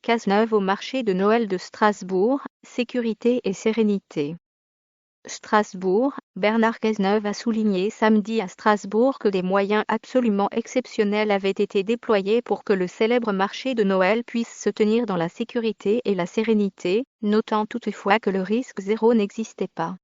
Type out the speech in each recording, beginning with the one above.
Cazeneuve au marché de Noël de Strasbourg, sécurité et sérénité. Strasbourg, Bernard Cazeneuve a souligné samedi à Strasbourg que des moyens absolument exceptionnels avaient été déployés pour que le célèbre marché de Noël puisse se tenir dans la sécurité et la sérénité, notant toutefois que le risque zéro n'existait pas.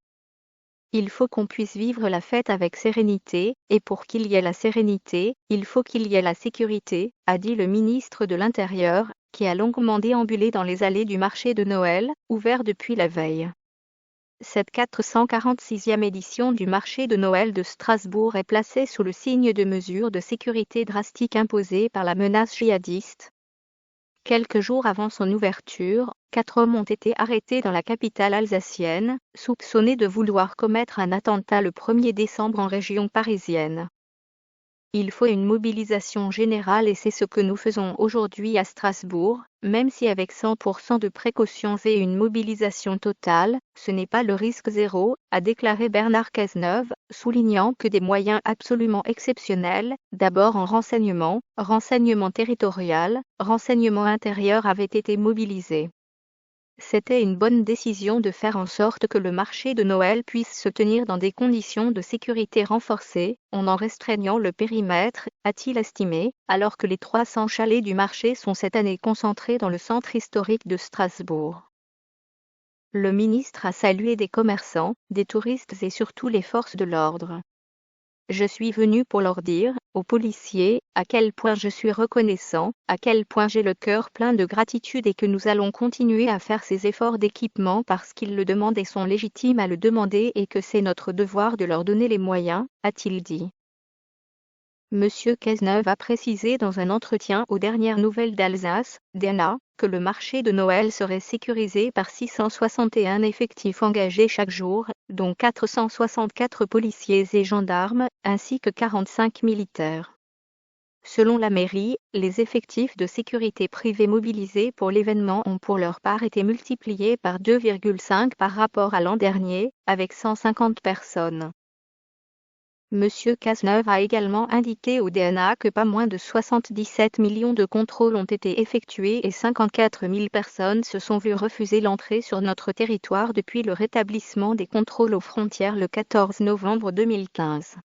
Il faut qu'on puisse vivre la fête avec sérénité, et pour qu'il y ait la sérénité, il faut qu'il y ait la sécurité, a dit le ministre de l'Intérieur, qui a longuement déambulé dans les allées du marché de Noël, ouvert depuis la veille. Cette 446e édition du marché de Noël de Strasbourg est placée sous le signe de mesures de sécurité drastiques imposées par la menace djihadiste. Quelques jours avant son ouverture, 4 hommes ont été arrêtés dans la capitale alsacienne, soupçonnés de vouloir commettre un attentat le 1er décembre en région parisienne. Il faut une mobilisation générale et c'est ce que nous faisons aujourd'hui à Strasbourg, même si avec 100% de précautions et une mobilisation totale, ce n'est pas le risque zéro, a déclaré Bernard Cazeneuve, soulignant que des moyens absolument exceptionnels, d'abord en renseignement territorial, renseignement intérieur avaient été mobilisés. C'était une bonne décision de faire en sorte que le marché de Noël puisse se tenir dans des conditions de sécurité renforcées, en restreignant le périmètre, a-t-il estimé, alors que les 300 chalets du marché sont cette année concentrés dans le centre historique de Strasbourg. Le ministre a salué des commerçants, des touristes et surtout les forces de l'ordre. Je suis venu pour leur dire, aux policiers, à quel point je suis reconnaissant, à quel point j'ai le cœur plein de gratitude et que nous allons continuer à faire ces efforts d'équipement parce qu'ils le demandent et sont légitimes à le demander et que c'est notre devoir de leur donner les moyens, a-t-il dit. Monsieur Cazeneuve a précisé dans un entretien aux dernières nouvelles d'Alsace, DNA, que le marché de Noël serait sécurisé par 661 effectifs engagés chaque jour, dont 464 policiers et gendarmes, ainsi que 45 militaires. Selon la mairie, les effectifs de sécurité privée mobilisés pour l'événement ont pour leur part été multipliés par 2,5 par rapport à l'an dernier, avec 150 personnes. Monsieur Cazeneuve a également indiqué au DNA que pas moins de 77 millions de contrôles ont été effectués et 54 000 personnes se sont vues refuser l'entrée sur notre territoire depuis le rétablissement des contrôles aux frontières le 14 novembre 2015.